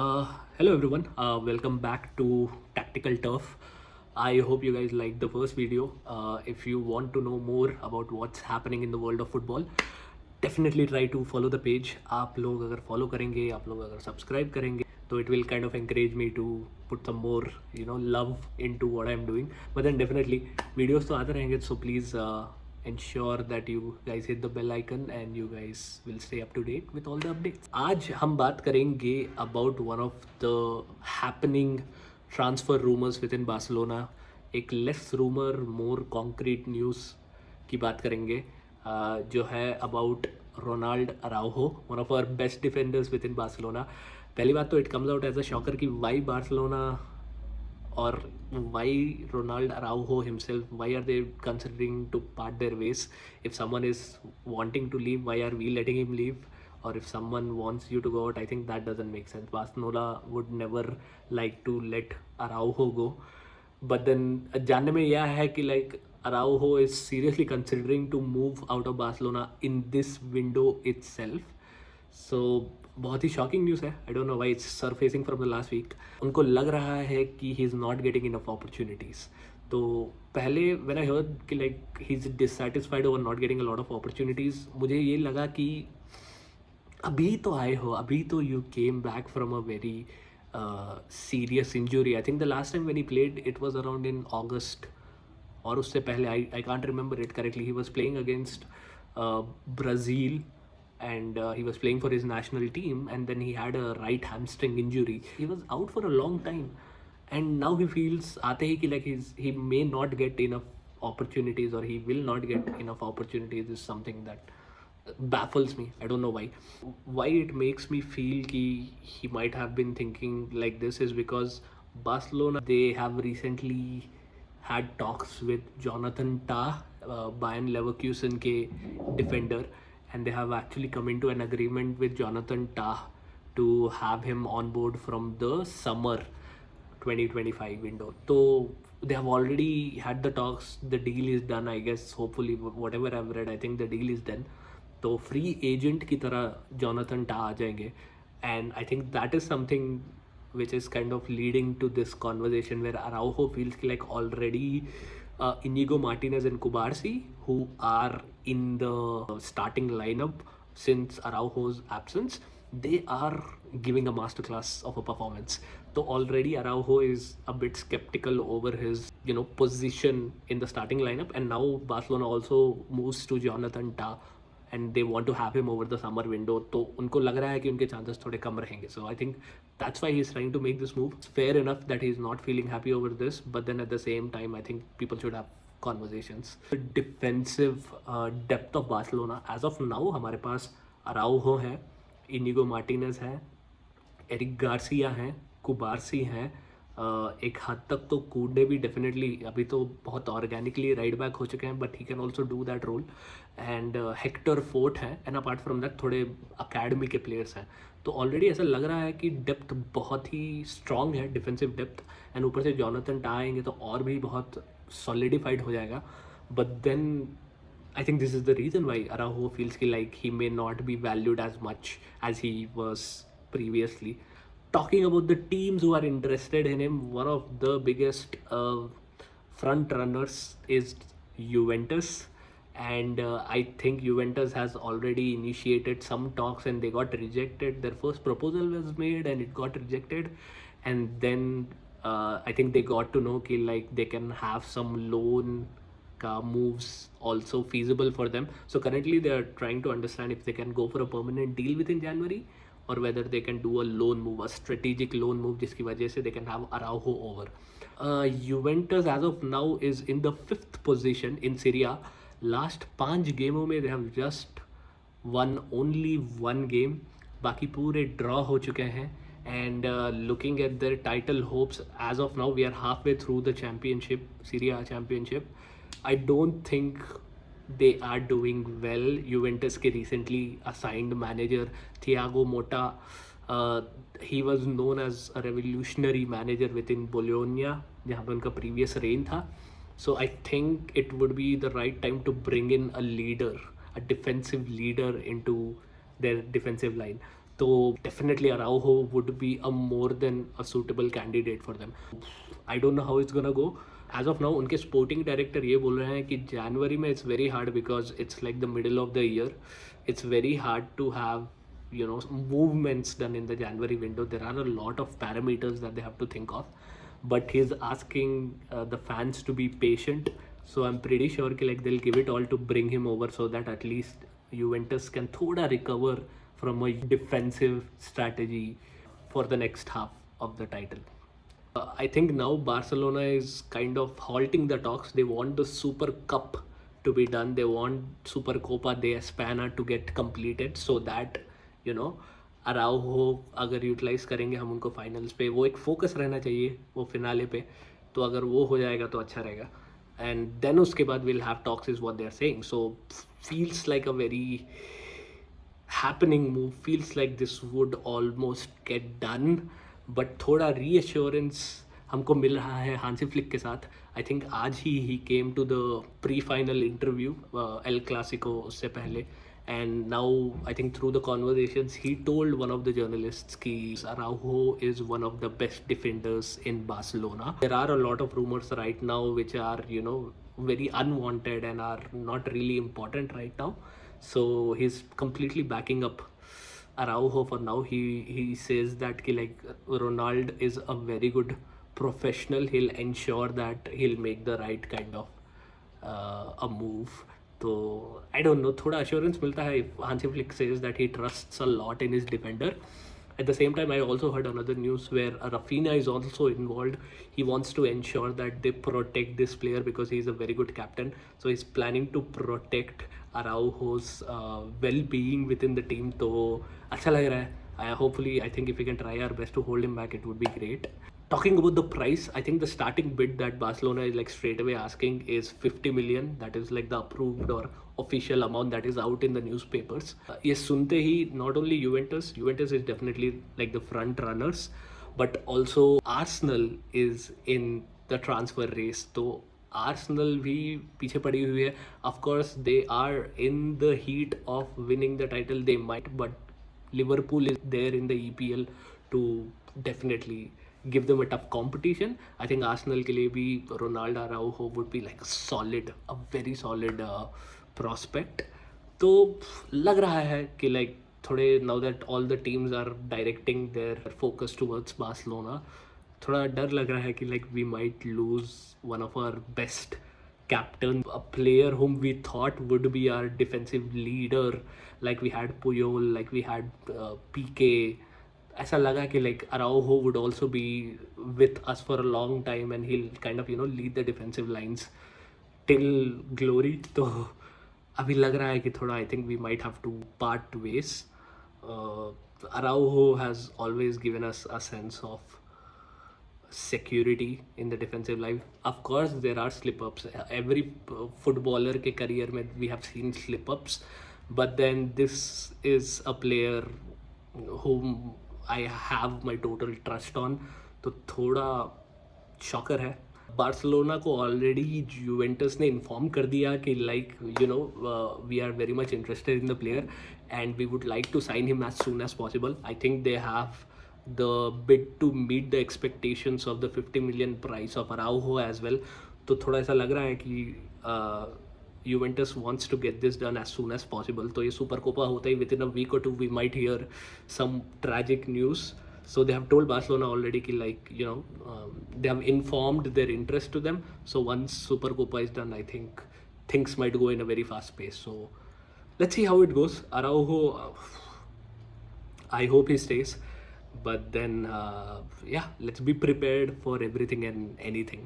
Uh, Hello everyone, welcome back to Tactical Turf. I hope you guys liked the first video. If you want to know more about what's happening in the world of football, definitely try to follow the page. आप लोग अगर follow करेंगे, आप लोग अगर subscribe करेंगे, तो it will kind of encourage me to put some more, love into what I'm doing. But then definitely videos तो आते रहेंगे, so please ensure that you guys hit the bell icon and you guys will stay up to date with all the updates. आज हम बात करेंगे about one of the happening transfer rumors within Barcelona. एक less rumor more concrete news की बात करेंगे जो है about Ronald Araujo, one of our best defenders within Barcelona. पहली बात तो it comes out as a shocker कि why Barcelona or why Ronald Araujo himself, why are they considering to part their ways? If someone is wanting to leave, why are we letting him leave? Or if someone wants you to go out, I think that doesn't make sense. Barcelona would never like to let Araujo go. But then जानने में यह है कि like Araujo is seriously considering to move out of Barcelona in this window itself. So बहुत ही shocking news है. I don't know why it's surfacing from the last week. उनको लग रहा है कि he is not getting enough opportunities. तो पहले when I heard कि like he is dissatisfied over not getting a lot of opportunities, मुझे ये लगा कि अभी तो आए हो, अभी तो you came back from a very serious injury. I think the last time when he played it was around in August, और उससे पहले I can't remember it correctly. He was playing against Brazil and he was playing for his national team, and then he had a right hamstring injury. He was out for a long time, and now he feels aate hi ki like he may not get enough opportunities, or he will not get enough opportunities. Is something that baffles me. I don't know why it makes me feel ki he might have been thinking like this is because Barcelona, they have recently had talks with Jonathan Tah, Bayern Leverkusen के defender, and they have actually come into an agreement with Jonathan Tah to have him on board from the summer 2025 window. So they have already had the talks. The deal is done, I guess. Hopefully, whatever I've read, I think the deal is done. तो free agent की तरह Jonathan टा आ जाएंगे, and I think that is something which is kind of leading to this conversation where Araujo feels like already Inigo Martinez and Kubarsi, who are in the starting lineup since Araujo's absence, they are giving a masterclass of a performance. So already Araujo is a bit skeptical over his position in the starting lineup, and now Barcelona also moves to Jonathan Tah and they want to have him over the summer window. तो उनको लग रहा है कि उनके chances थोड़े कम रहेंगे. So I think that's why he's trying to make this move. It's fair enough that he's not feeling happy over this, but then at the same time I think people should have conversations. The defensive depth of Barcelona as of now, हमारे पास अराउहो है, Inigo Martinez है, Eric Garcia हैं, कुबारसी हैं, एक हद तक तो कूडे भी डेफिनेटली अभी तो बहुत ऑर्गेनिकली राइट बैक हो चुके हैं, but he can also do that role. And Hector Fort है, एंड अपार्ट फ्रॉम दैट थोड़े अकेडमी के प्लेयर्स हैं. तो ऑलरेडी ऐसा लग रहा है कि डेप्थ बहुत ही स्ट्रॉन्ग है, डिफेंसिव डेप्थ. एंड ऊपर से जॉनथन टा आएंगे तो और भी बहुत सॉलिडिफाइड हो जाएगा. But then I think this is the reason why Araujo feels like he may not be valued as much as he was previously. Talking about the teams who are interested in him, one of the biggest front runners is Juventus, and I think Juventus has already initiated some talks and they got rejected. Their first proposal was made and it got rejected, and then I think they got to know कि like they can have some loan moves also feasible for them. So currently they are trying to understand if they can go for a permanent deal within January, or whether they can do a loan move, a strategic loan move, जिसकी वजह से they can have Araujo over. Juventus as of now is in the 5th position in Serie A. Last 5 गेमों में they have just won only 1 game, बाकी पूरे draw हो चुके हैं. And looking at their title hopes as of now, we are halfway through the championship, Serie A championship. I don't think they are doing well. Juventus के recently assigned manager Thiago Motta, he was known as a revolutionary manager within Bologna, जहाँ पे उनका previous reign था. So I think it would be the right time to bring in a leader, a defensive leader into their defensive line. तो definitely Araujo would be a more than a suitable candidate for them. I don't know how it's gonna go. As of now उनके sporting director ये बोल रहे हैं कि जनवरी में it's very hard because it's like the middle of the year. It's very hard to have movements done in the January window. There are a lot of parameters that they have to think of, but he's asking the fans to be patient. So I'm pretty sure कि like they'll give it all to bring him over so that at least Juventus can थोड़ा recover from a defensive strategy for the next half of the title. I think now Barcelona is kind of halting the talks. They want the Super Cup to be done. They want Super Copa de España to get completed so that Araujo अगर utilise करेंगे हम उनको finals पे, वो एक focus रहना चाहिए वो फिनाले पे. तो अगर वो हो जाएगा तो अच्छा रहेगा. एंड देन उसके बाद will have talks is what they are saying. So feels like a very happening move, feels like this would almost get done, but थोड़ा reassurance हमको मिल रहा है हांसी फ्लिक के साथ. आई थिंक आज he came to the pre final interview El Clasico उससे पहले, and now I think through the conversations he told one of the journalists कि Araujo is one of the best defenders in Barcelona. There are a lot of rumors right now which are very unwanted and are not really important right now. So he's completely backing up Araujo for now. He says that like Ronaldo is a very good professional. He'll ensure that he'll make the right kind of a move. So I don't know, थोड़ा assurance मिलता है if Hansi Flick says that he trusts a lot in his defender. At the same time, I also heard another news where Rafinha is also involved. He wants to ensure that they protect this player because he's a very good captain. So he's planning to protect Araujo's well-being within the team. तो अच्छा लग रहा है. Hopefully, I think if we can try our best to hold him back, it would be great. Talking about the price, I think the starting bid that Barcelona is like straight away asking is 50 million. That is like the approved or official amount that is out in the newspapers. ये सुनते ही not only Juventus is definitely like the front runners, but also Arsenal is in the transfer race. तो Arsenal भी पीछे पड़ी हुई है. Of course, they are in the heat of winning the title. They might, but Liverpool is there in the EPL to definitely give them a tough competition. I think Arsenal के लिए भी Ronaldo Araujo would be like a very solid prospect. तो लग रहा है कि like थोड़े now that all the teams are directing their focus towards Barcelona, थोड़ा डर लग रहा है कि like we might lose one of our best captain, a player whom we thought would be our defensive leader, like we had Puyol, like we had PK. ऐसा लगा कि like Araujo would also be with us for a long time and he'll kind of lead the defensive lines till glory. तो अभी लग रहा है कि थोड़ा I think we might have to part ways. Araujo has always given us a sense of security in the defensive line. Of course, there are slip-ups. Every footballer के career में we have seen slip-ups, but then this is a player whom I have my total trust on. तो थोड़ा shocker है. Barcelona को already Juventus ने inform कर दिया कि like we are very much interested in the player and we would like to sign him as soon as possible. I think they have the bid to meet the expectations of the 50 million price of Araujo as well. तो थोड़ा ऐसा लग रहा है कि Juventus wants to get this done as soon as possible. तो ये super Copa होता ही within a week or two we might hear some tragic news. So they have told Barcelona already कि like they have informed their interest to them. So once Super Copa is done, I think things might go in a very fast pace. So let's see how it goes. Araujo, I hope he stays. But then, yeah, let's be prepared for everything and anything.